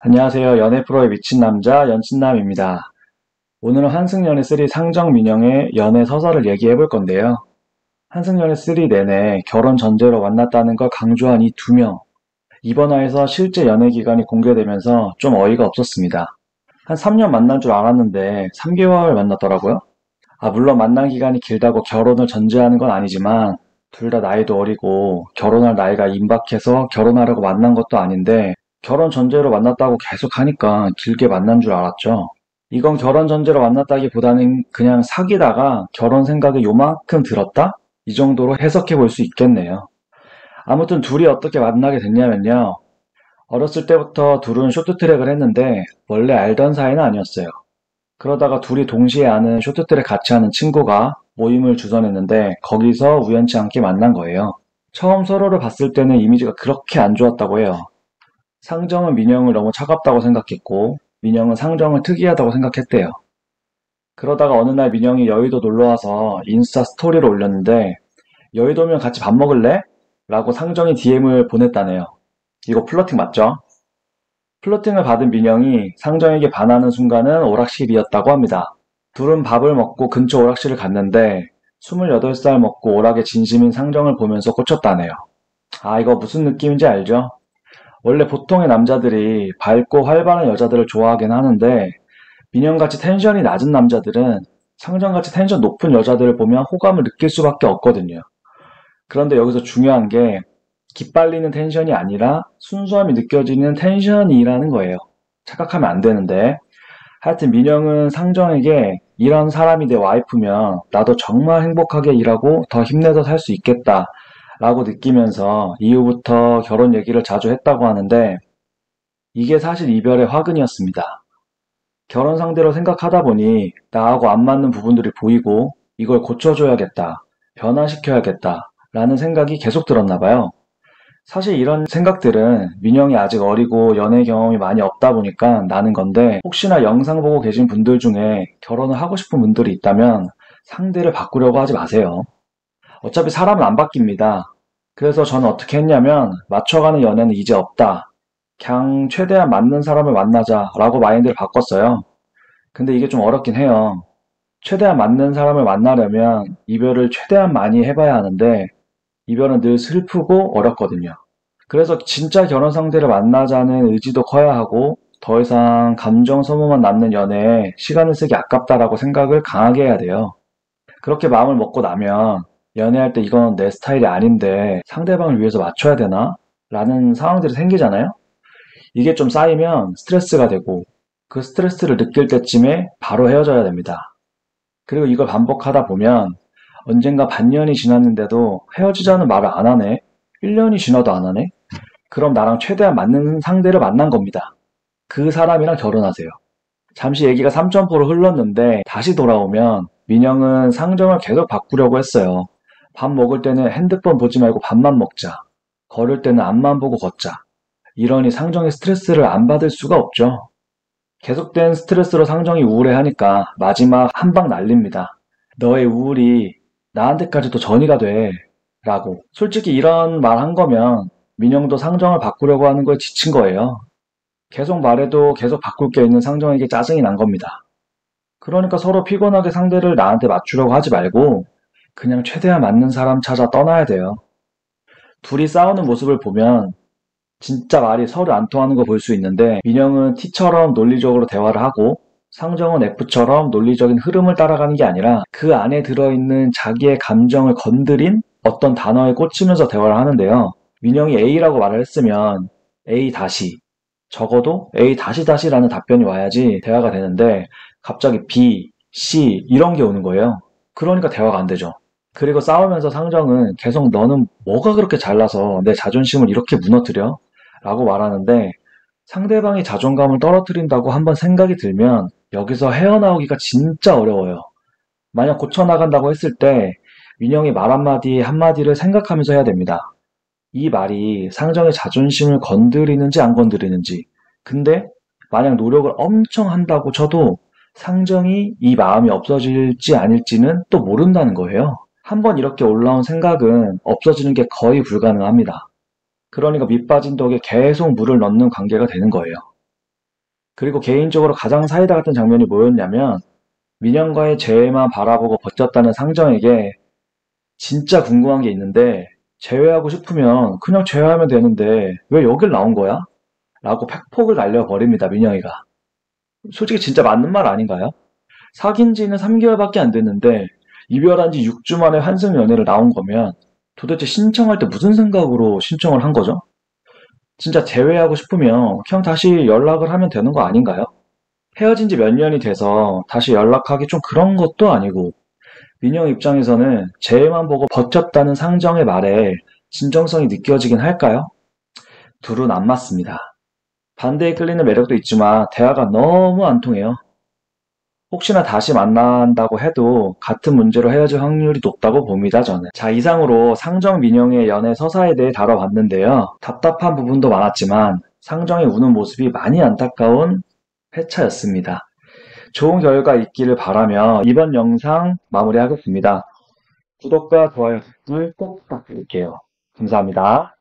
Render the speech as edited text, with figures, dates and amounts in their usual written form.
안녕하세요. 연애 프로에 미친 남자 연친남입니다. 오늘은 환승연애 3 상정민영의 연애 서사를 얘기해 볼 건데요. 환승연애 3 내내 결혼 전제로 만났다는 걸 강조한 이 두 명. 이번 화에서 실제 연애 기간이 공개되면서 좀 어이가 없었습니다. 한 3년 만난 줄 알았는데 3개월 만났더라고요. 물론 만난 기간이 길다고 결혼을 전제하는 건 아니지만 둘 다 나이도 어리고 결혼할 나이가 임박해서 결혼하려고 만난 것도 아닌데 결혼 전제로 만났다고 계속 하니까 길게 만난 줄 알았죠. 이건 결혼 전제로 만났다기보다는 그냥 사귀다가 결혼 생각이 요만큼 들었다? 이 정도로 해석해 볼 수 있겠네요. 아무튼 둘이 어떻게 만나게 됐냐면요. 어렸을 때부터 둘은 쇼트트랙을 했는데 원래 알던 사이는 아니었어요. 그러다가 둘이 동시에 아는 쇼트트랙 같이 하는 친구가 모임을 주선했는데 거기서 우연치 않게 만난 거예요. 처음 서로를 봤을 때는 이미지가 그렇게 안 좋았다고 해요. 상정은 민영을 너무 차갑다고 생각했고 민영은 상정을 특이하다고 생각했대요. 그러다가 어느 날 민영이 여의도 놀러와서 인스타 스토리를 올렸는데 여의도면 같이 밥 먹을래? 라고 상정이 DM을 보냈다네요. 이거 플러팅 맞죠? 플러팅을 받은 민영이 상정에게 반하는 순간은 오락실이었다고 합니다. 둘은 밥을 먹고 근처 오락실을 갔는데 28살 먹고 오락에 진심인 상정을 보면서 꽂혔다네요. 이거 무슨 느낌인지 알죠? 원래 보통의 남자들이 밝고 활발한 여자들을 좋아하긴 하는데 민영같이 텐션이 낮은 남자들은 상정같이 텐션 높은 여자들을 보면 호감을 느낄 수밖에 없거든요. 그런데 여기서 중요한 게 기빨리는 텐션이 아니라 순수함이 느껴지는 텐션이라는 거예요. 착각하면 안 되는데 하여튼 민영은 상정에게 이런 사람이 내 와이프면 나도 정말 행복하게 일하고 더 힘내서 살 수 있겠다 라고 느끼면서 이후부터 결혼 얘기를 자주 했다고 하는데 이게 사실 이별의 화근이었습니다. 결혼 상대로 생각하다 보니 나하고 안 맞는 부분들이 보이고 이걸 고쳐줘야겠다, 변화시켜야겠다 라는 생각이 계속 들었나 봐요. 사실 이런 생각들은 민영이 아직 어리고 연애 경험이 많이 없다 보니까 나는 건데 혹시나 영상 보고 계신 분들 중에 결혼을 하고 싶은 분들이 있다면 상대를 바꾸려고 하지 마세요. 어차피 사람은 안 바뀝니다. 그래서 저는 어떻게 했냐면 맞춰가는 연애는 이제 없다. 그냥 최대한 맞는 사람을 만나자라고 마인드를 바꿨어요. 근데 이게 좀 어렵긴 해요. 최대한 맞는 사람을 만나려면 이별을 최대한 많이 해봐야 하는데 이별은 늘 슬프고 어렵거든요. 그래서 진짜 결혼 상대를 만나자는 의지도 커야 하고 더 이상 감정 소모만 남는 연애에 시간을 쓰기 아깝다라고 생각을 강하게 해야 돼요. 그렇게 마음을 먹고 나면 연애할 때 이건 내 스타일이 아닌데 상대방을 위해서 맞춰야 되나? 라는 상황들이 생기잖아요? 이게 좀 쌓이면 스트레스가 되고 그 스트레스를 느낄 때쯤에 바로 헤어져야 됩니다. 그리고 이걸 반복하다 보면 언젠가 반년이 지났는데도 헤어지자는 말을 안 하네? 1년이 지나도 안 하네? 그럼 나랑 최대한 맞는 상대를 만난 겁니다. 그 사람이랑 결혼하세요. 잠시 얘기가 3점포로 흘렀는데 다시 돌아오면 민영은 상정을 계속 바꾸려고 했어요. 밥 먹을 때는 핸드폰 보지 말고 밥만 먹자. 걸을 때는 앞만 보고 걷자. 이러니 상정이 스트레스를 안 받을 수가 없죠. 계속된 스트레스로 상정이 우울해하니까 마지막 한 방 날립니다. 너의 우울이 나한테까지도 전이가 돼. 라고. 솔직히 이런 말 한 거면 민영도 상정을 바꾸려고 하는 거에 지친 거예요. 계속 말해도 계속 바꿀 게 있는 상정에게 짜증이 난 겁니다. 그러니까 서로 피곤하게 상대를 나한테 맞추려고 하지 말고 그냥 최대한 맞는 사람 찾아 떠나야 돼요. 둘이 싸우는 모습을 보면 진짜 말이 서로 안 통하는 거 볼 수 있는데 민영은 T처럼 논리적으로 대화를 하고 상정은 F처럼 논리적인 흐름을 따라가는 게 아니라 그 안에 들어있는 자기의 감정을 건드린 어떤 단어에 꽂히면서 대화를 하는데요. 민영이 A라고 말을 했으면 A 다시 적어도 A 다시 다시라는 답변이 와야지 대화가 되는데 갑자기 B, C 이런 게 오는 거예요. 그러니까 대화가 안 되죠. 그리고 싸우면서 상정은 계속 너는 뭐가 그렇게 잘나서 내 자존심을 이렇게 무너뜨려? 라고 말하는데 상대방이 자존감을 떨어뜨린다고 한번 생각이 들면 여기서 헤어나오기가 진짜 어려워요. 만약 고쳐나간다고 했을 때 민영이 말 한마디 한마디를 생각하면서 해야 됩니다. 이 말이 상정의 자존심을 건드리는지 안 건드리는지. 근데 만약 노력을 엄청 한다고 쳐도 상정이 이 마음이 없어질지 아닐지는 또 모른다는 거예요. 한번 이렇게 올라온 생각은 없어지는 게 거의 불가능합니다. 그러니까 밑 빠진 독에 계속 물을 넣는 관계가 되는 거예요. 그리고 개인적으로 가장 사이다 같은 장면이 뭐였냐면 민영과의 재회만 바라보고 버텼다는 상정에게 진짜 궁금한 게 있는데 제외하고 싶으면 그냥 제외하면 되는데 왜 여길 나온 거야? 라고 팩폭을 날려버립니다, 민영이가. 솔직히 진짜 맞는 말 아닌가요? 사귄 지는 3개월밖에 안 됐는데 이별한 지 6주 만에 환승 연애를 나온 거면 도대체 신청할 때 무슨 생각으로 신청을 한 거죠? 진짜 재회하고 싶으면 그냥 다시 연락을 하면 되는 거 아닌가요? 헤어진 지 몇 년이 돼서 다시 연락하기 좀 그런 것도 아니고 민영 입장에서는 재회만 보고 버텼다는 상정의 말에 진정성이 느껴지긴 할까요? 둘은 안 맞습니다. 반대에 끌리는 매력도 있지만 대화가 너무 안 통해요. 혹시나 다시 만난다고 해도 같은 문제로 헤어질 확률이 높다고 봅니다, 저는. 자, 이상으로 상정 민영의 연애 서사에 대해 다뤄봤는데요. 답답한 부분도 많았지만 상정이 우는 모습이 많이 안타까운 회차였습니다. 좋은 결과 있기를 바라며 이번 영상 마무리하겠습니다. 구독과 좋아요 꼭 부탁드릴게요. 감사합니다.